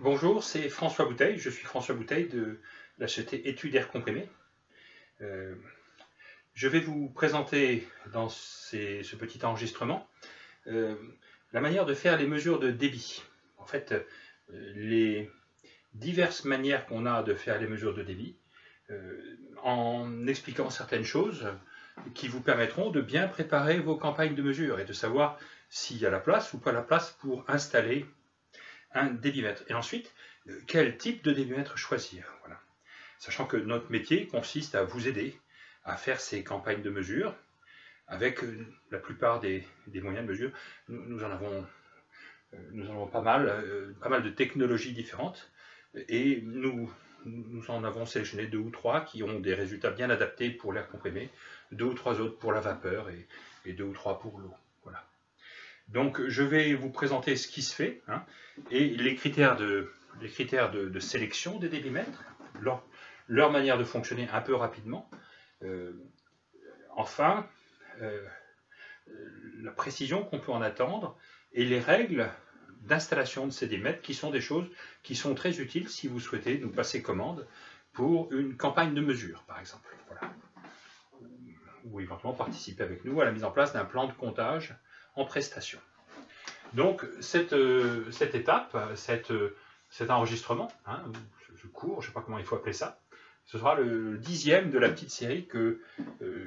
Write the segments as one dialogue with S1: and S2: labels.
S1: Bonjour, c'est François Bouteille. Je suis François Bouteille de la société Études Air Comprimé. Je vais vous présenter dans ce petit enregistrement la manière de faire les mesures de débit. En fait, les diverses manières qu'on a de faire les mesures de débit, en expliquant certaines choses qui vous permettront de bien préparer vos campagnes de mesure et de savoir s'il y a la place ou pas la place pour installer un débitmètre. Et ensuite, quel type de débitmètre choisir. Voilà. Sachant que notre métier consiste à vous aider à faire ces campagnes de mesure avec la plupart des moyens de mesure. Nous en avons pas mal de technologies différentes et nous en avons sélectionné 2 ou 3 qui ont des résultats bien adaptés pour l'air comprimé, 2 ou 3 autres pour la vapeur et 2 ou 3 pour l'eau. Voilà. Donc je vais vous présenter ce qui se fait et les critères de sélection des débitmètres, leur manière de fonctionner un peu rapidement. Enfin, la précision qu'on peut en attendre et les règles d'installation de ces débitmètres qui sont des choses qui sont très utiles si vous souhaitez nous passer commande pour une campagne de mesure, par exemple. Voilà. Ou éventuellement participer avec nous à la mise en place d'un plan de comptage en prestation. Donc cette étape, cet enregistrement, ce cours, je ne sais pas comment il faut appeler ça, ce sera le 10e de la petite série que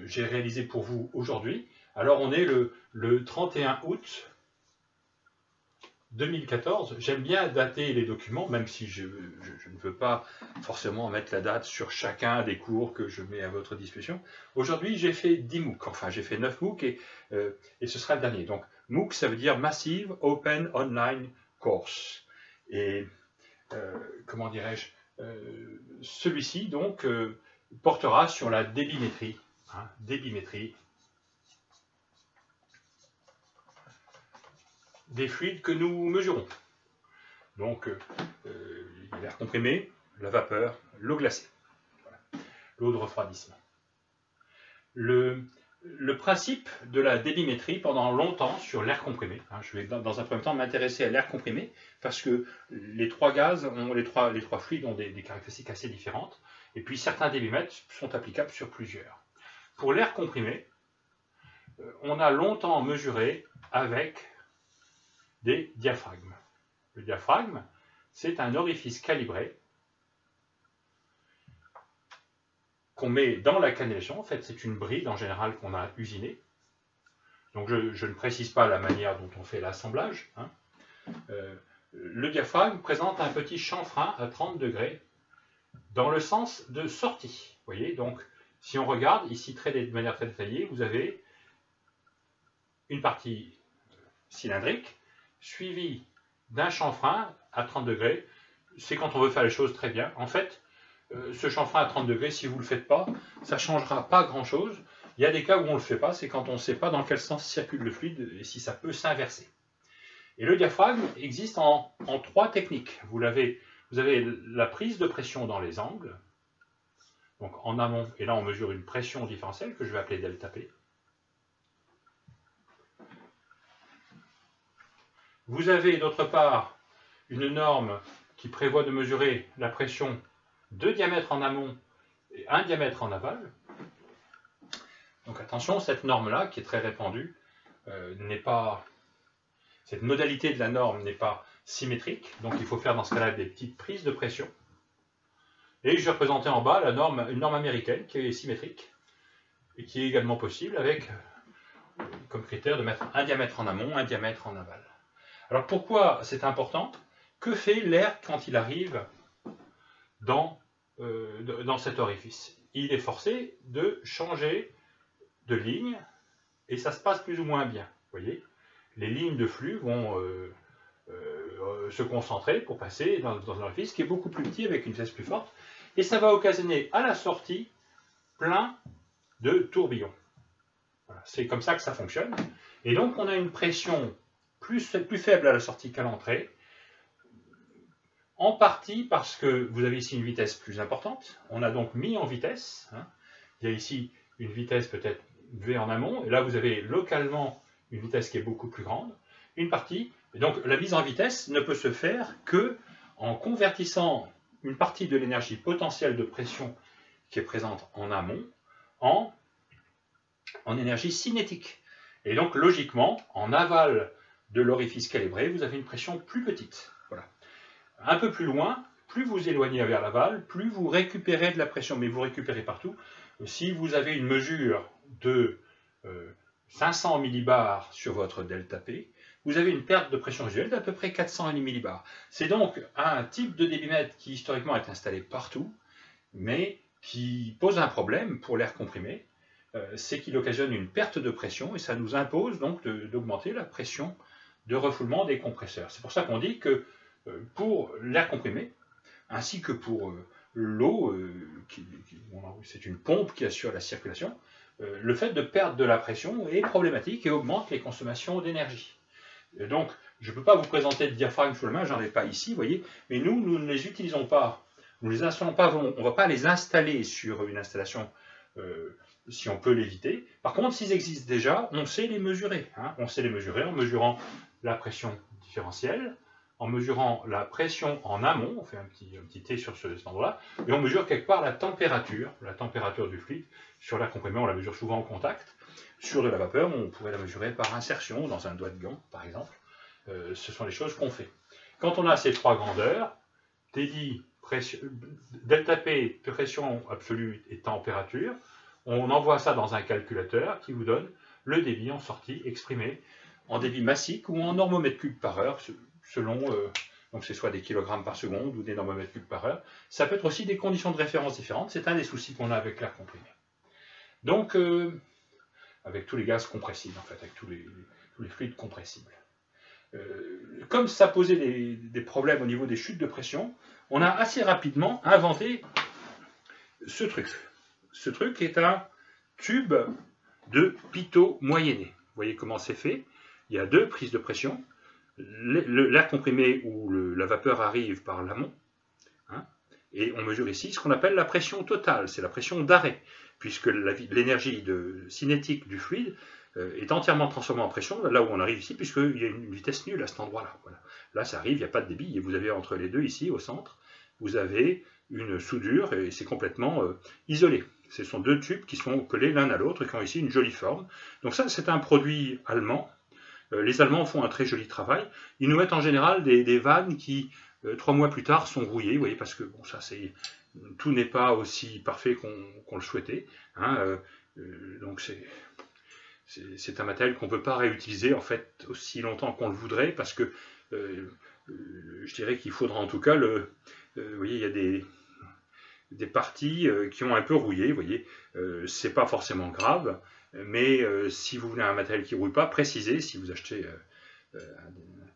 S1: j'ai réalisée pour vous aujourd'hui. Alors on est le 31 août 2014. J'aime bien dater les documents, même si je ne veux pas forcément mettre la date sur chacun des cours que je mets à votre disposition. Aujourd'hui, j'ai fait 10 MOOC, enfin j'ai fait 9 MOOC et ce sera le dernier. Donc MOOC, ça veut dire Massive Open Online Course. Et comment dirais-je, celui-ci donc portera sur la débimétrie, débimétrie des fluides que nous mesurons. Donc l'air comprimé, la vapeur, l'eau glacée, voilà. L'eau de refroidissement. Le principe de la débimétrie pendant longtemps sur l'air comprimé, je vais dans un premier temps m'intéresser à l'air comprimé parce que les 3 gaz, les trois fluides ont des caractéristiques assez différentes et puis certains débitmètres sont applicables sur plusieurs. Pour l'air comprimé, on a longtemps mesuré avec des diaphragmes. Le diaphragme, c'est un orifice calibré qu'on met dans la cannelation. En fait, c'est une bride en général qu'on a usinée. Donc je ne précise pas la manière dont on fait l'assemblage. Le diaphragme présente un petit chanfrein à 30 degrés dans le sens de sortie. Vous voyez, donc si on regarde ici de manière très détaillée, vous avez une partie cylindrique suivie d'un chanfrein à 30 degrés. C'est quand on veut faire les choses très bien. En fait, ce chanfrein à 30 degrés, si vous ne le faites pas, ça ne changera pas grand-chose. Il y a des cas où on ne le fait pas, c'est quand on ne sait pas dans quel sens circule le fluide et si ça peut s'inverser. Et le diaphragme existe en 3 techniques. Vous avez la prise de pression dans les angles, donc en amont, et là on mesure une pression différentielle que je vais appeler delta P. Vous avez d'autre part une norme qui prévoit de mesurer la pression 2 diamètres en amont et 1 diamètre en aval. Donc attention, cette norme-là, qui est très répandue, cette modalité de la norme n'est pas symétrique, donc il faut faire dans ce cas-là des petites prises de pression. Et je vais représenter en bas une norme américaine qui est symétrique et qui est également possible avec comme critère de mettre 1 diamètre en amont, 1 diamètre en aval. Alors pourquoi c'est important? Que fait l'air quand il arrive dans cet orifice? Il est forcé de changer de ligne et ça se passe plus ou moins bien. Vous voyez, les lignes de flux vont se concentrer pour passer dans un orifice qui est beaucoup plus petit avec une vitesse plus forte et ça va occasionner à la sortie plein de tourbillons. Voilà, c'est comme ça que ça fonctionne. Et donc on a une pression plus faible à la sortie qu'à l'entrée, en partie parce que vous avez ici une vitesse plus importante. On a donc mis en vitesse. Il y a ici une vitesse peut-être V en amont, et là vous avez localement une vitesse qui est beaucoup plus grande. Une partie, et donc la mise en vitesse ne peut se faire que en convertissant une partie de l'énergie potentielle de pression qui est présente en amont en énergie cinétique. Et donc, logiquement, en aval de l'orifice calibré, vous avez une pression plus petite. Voilà. Un peu plus loin, plus vous éloignez vers l'aval, plus vous récupérez de la pression, mais vous récupérez partout. Si vous avez une mesure de 500 millibars sur votre delta P, vous avez une perte de pression visuelle d'à peu près 400 millibars. C'est donc un type de débitmètre qui historiquement est installé partout, mais qui pose un problème pour l'air comprimé, c'est qu'il occasionne une perte de pression et ça nous impose donc d'augmenter la pression de refoulement des compresseurs. C'est pour ça qu'on dit que pour l'air comprimé, ainsi que pour l'eau, c'est une pompe qui assure la circulation, le fait de perdre de la pression est problématique et augmente les consommations d'énergie. Donc, je ne peux pas vous présenter de diaphragme sous la main, j'en ai pas ici, vous voyez, mais nous ne les utilisons pas, nous ne les installons pas, on ne va pas les installer sur une installation si on peut l'éviter. Par contre, s'ils existent déjà, on sait les mesurer. Hein. On sait les mesurer en mesurant la pression différentielle, en mesurant la pression en amont, on fait un petit T sur cet endroit-là, et on mesure quelque part la température du fluide. Sur l'air comprimé, on la mesure souvent au contact. Sur de la vapeur, on pourrait la mesurer par insertion dans un doigt de gant, par exemple. Ce sont les choses qu'on fait. Quand on a ces trois grandeurs, débit, delta P, pression absolue et température, on envoie ça dans un calculateur qui vous donne le débit en sortie exprimé en débit massique ou en normomètre cube par heure, selon, donc c'est soit des kilogrammes par seconde ou des normomètres cubes par heure. Ça peut être aussi des conditions de référence différentes, c'est un des soucis qu'on a avec l'air comprimé. Donc, avec tous les gaz compressibles, en fait, avec tous les fluides compressibles. Comme ça posait des problèmes au niveau des chutes de pression, on a assez rapidement inventé ce truc. Ce truc est un tube de pitot moyenné. Vous voyez comment c'est fait. Il y a deux prises de pression. L'air comprimé ou la vapeur arrive par l'amont. Hein, et on mesure ici ce qu'on appelle la pression totale. C'est la pression d'arrêt, puisque l'énergie cinétique du fluide est entièrement transformée en pression, là où on arrive ici, puisqu'il y a une vitesse nulle à cet endroit-là. Voilà. Là, ça arrive, il n'y a pas de débit. Et vous avez entre les deux, ici, au centre, vous avez une soudure, et c'est complètement isolé. Ce sont deux tubes qui sont collés l'un à l'autre, et qui ont ici une jolie forme. Donc ça, c'est un produit allemand. Les Allemands font un très joli travail. Ils nous mettent en général des vannes qui, 3 mois plus tard, sont rouillées, vous voyez, parce que bon, ça, tout n'est pas aussi parfait qu'on le souhaitait. Hein, donc c'est un matériel qu'on ne peut pas réutiliser en fait aussi longtemps qu'on le voudrait, parce que je dirais qu'il faudra en tout cas vous voyez, il y a des parties qui ont un peu rouillé, vous voyez, c'est pas forcément grave, mais si vous voulez un matériel qui ne rouille pas, précisez, si vous achetez un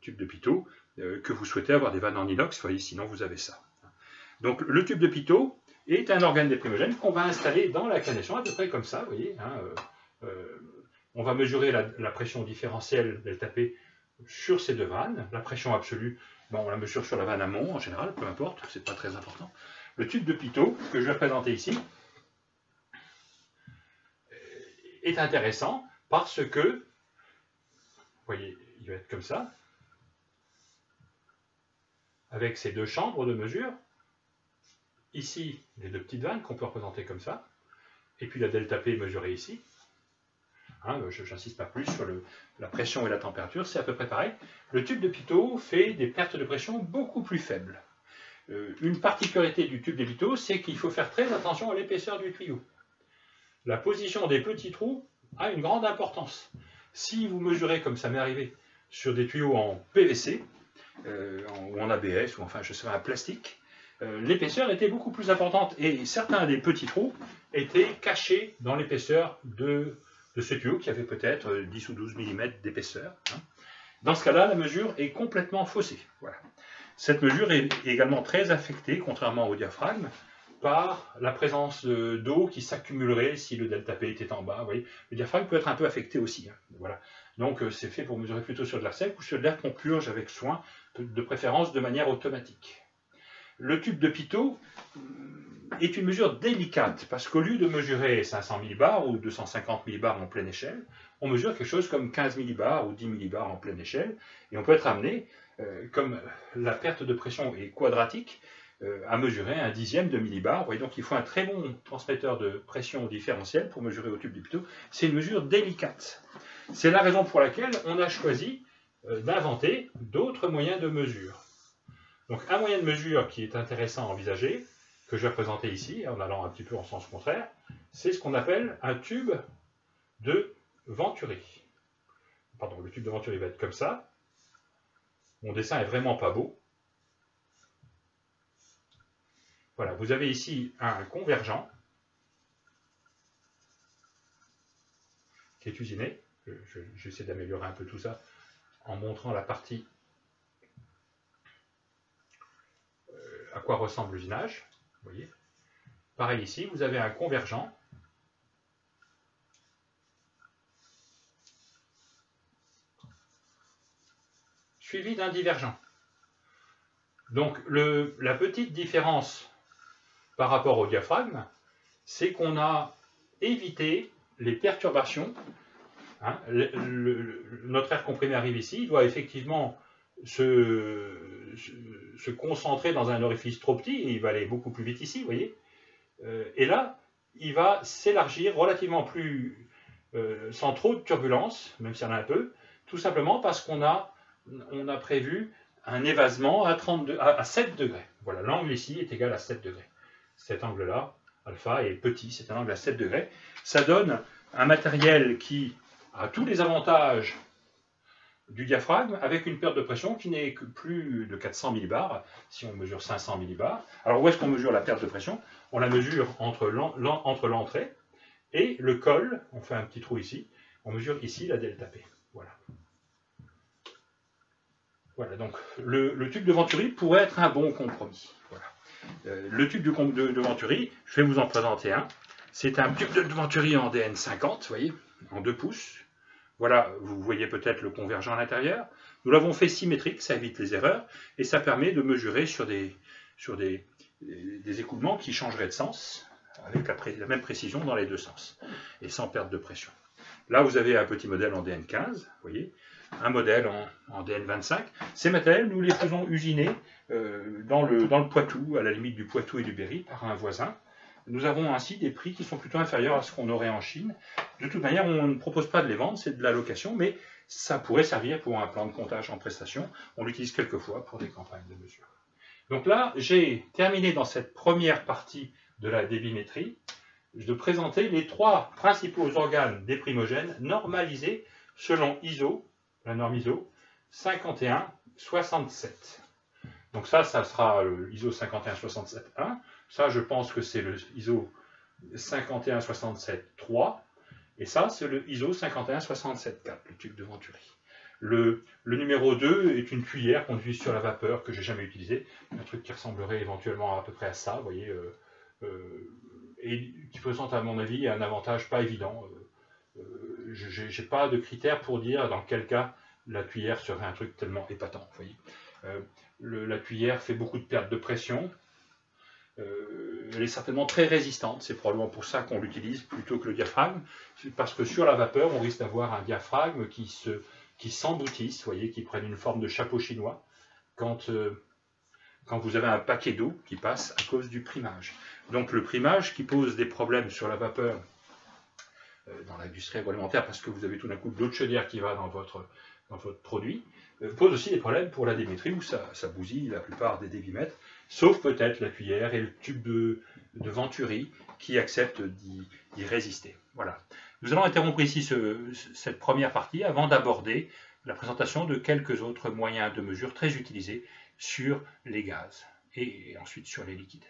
S1: tube de pitot, que vous souhaitez avoir des vannes en inox, vous voyez, sinon vous avez ça. Donc le tube de pitot est un organe déprimogène qu'on va installer dans la canne à peu près comme ça, vous voyez. Hein, on va mesurer la pression différentielle delta P sur ces deux vannes. La pression absolue, bon, on la mesure sur la vanne amont en général, peu importe, c'est pas très important. Le tube de pitot que je vais présenter ici est intéressant parce que, vous voyez, il va être comme ça, avec ces deux chambres de mesure. Ici, les deux petites vannes qu'on peut représenter comme ça, et puis la delta P mesurée ici. Hein, je n'insiste pas plus sur la pression et la température, c'est à peu près pareil. Le tube de pitot fait des pertes de pression beaucoup plus faibles. Une particularité du tube de pitot, c'est qu'il faut faire très attention à l'épaisseur du tuyau. La position des petits trous a une grande importance. Si vous mesurez, comme ça m'est arrivé, sur des tuyaux en PVC, ou en ABS, ou enfin je sais pas, en plastique, l'épaisseur était beaucoup plus importante et certains des petits trous étaient cachés dans l'épaisseur de ce tuyau qui avait peut-être 10 ou 12 mm d'épaisseur. Hein. Dans ce cas-là, la mesure est complètement faussée. Voilà. Cette mesure est également très affectée, contrairement au diaphragme, par la présence d'eau qui s'accumulerait si le delta P était en bas. Vous voyez, le diaphragme peut être un peu affecté aussi. Hein. Voilà. Donc c'est fait pour mesurer plutôt sur de l'air sec ou sur de l'air qu'on purge avec soin, de préférence de manière automatique. Le tube de pitot est une mesure délicate, parce qu'au lieu de mesurer 500 millibars ou 250 millibars en pleine échelle, on mesure quelque chose comme 15 millibars ou 10 millibars en pleine échelle, et on peut être amené comme la perte de pression est quadratique, à mesurer 1/10 de millibar. Vous voyez, donc il faut un très bon transmetteur de pression différentielle pour mesurer au tube du pitot. C'est une mesure délicate. C'est la raison pour laquelle on a choisi d'inventer d'autres moyens de mesure. Donc un moyen de mesure qui est intéressant à envisager, que je vais présenter ici, en allant un petit peu en sens contraire, c'est ce qu'on appelle un tube de Venturi. Pardon, le tube de Venturi va être comme ça. Mon dessin est vraiment pas beau. Voilà, vous avez ici un convergent qui est usiné. J'essaie d'améliorer un peu tout ça en montrant la partie à quoi ressemble l'usinage. Vous voyez. Pareil ici, vous avez un convergent suivi d'un divergent. Donc la petite différence par rapport au diaphragme, c'est qu'on a évité les perturbations. Hein, notre air comprimé arrive ici, il doit effectivement se concentrer dans un orifice trop petit, et il va aller beaucoup plus vite ici, vous voyez. Et là, il va s'élargir relativement plus, sans trop de turbulence, même s'il y en a un peu, tout simplement parce qu'on a prévu un évasement à 7 degrés. Voilà, l'angle ici est égal à 7 degrés. Cet angle-là, alpha, est petit, c'est un angle à 7 degrés. Ça donne un matériel qui a tous les avantages du diaphragme, avec une perte de pression qui n'est que plus de 400 millibars, si on mesure 500 millibars. Alors où est-ce qu'on mesure la perte de pression? On la mesure entre l'entrée et le col, on fait un petit trou ici, on mesure ici la delta P. Voilà. Voilà, donc le tube de Venturi pourrait être un bon compromis. Voilà. Le tube de Venturi, je vais vous en présenter un. C'est un tube de Venturi en DN50, vous voyez, en 2 pouces. Voilà, vous voyez peut-être le convergent à l'intérieur. Nous l'avons fait symétrique, ça évite les erreurs, et ça permet de mesurer sur des écoulements qui changeraient de sens, avec la même précision dans les deux sens, et sans perte de pression. Là, vous avez un petit modèle en DN15, vous voyez, un modèle en DN25. Ces matériels, nous les faisons usiner dans le Poitou, à la limite du Poitou et du Berry, par un voisin. Nous avons ainsi des prix qui sont plutôt inférieurs à ce qu'on aurait en Chine. De toute manière, on ne propose pas de les vendre, c'est de la location, mais ça pourrait servir pour un plan de comptage en prestation. On l'utilise quelquefois pour des campagnes de mesure. Donc là, j'ai terminé dans cette première partie de la débimétrie de présenter les 3 principaux organes des primogènes normalisés selon ISO, la norme ISO 5167. Donc ça sera le ISO 5167.1. Ça, je pense que c'est le ISO 5167.3. Et ça, c'est le ISO 5167.4, le tube de Venturi. Le numéro 2 est une cuillère qu'on utilise sur la vapeur, que je n'ai jamais utilisée. Un truc qui ressemblerait éventuellement à peu près à ça, vous voyez, et qui présente, à mon avis, un avantage pas évident. Je n'ai pas de critères pour dire dans quel cas la cuillère serait un truc tellement épatant. Vous voyez. La cuillère fait beaucoup de pertes de pression. Elle est certainement très résistante, c'est probablement pour ça qu'on l'utilise plutôt que le diaphragme, parce que sur la vapeur, on risque d'avoir un diaphragme qui s'emboutisse, vous voyez, qui prenne une forme de chapeau chinois, quand vous avez un paquet d'eau qui passe à cause du primage. Donc le primage qui pose des problèmes sur la vapeur dans l'industrie agroalimentaire, parce que vous avez tout d'un coup de l'eau de chaudière qui va dans votre produit, pose aussi des problèmes pour la démétrie, où ça bousille la plupart des débitmètres, sauf peut-être la cuillère et le tube de Venturi qui acceptent d'y résister. Voilà. Nous allons interrompre ici cette première partie avant d'aborder la présentation de quelques autres moyens de mesure très utilisés sur les gaz et ensuite sur les liquides.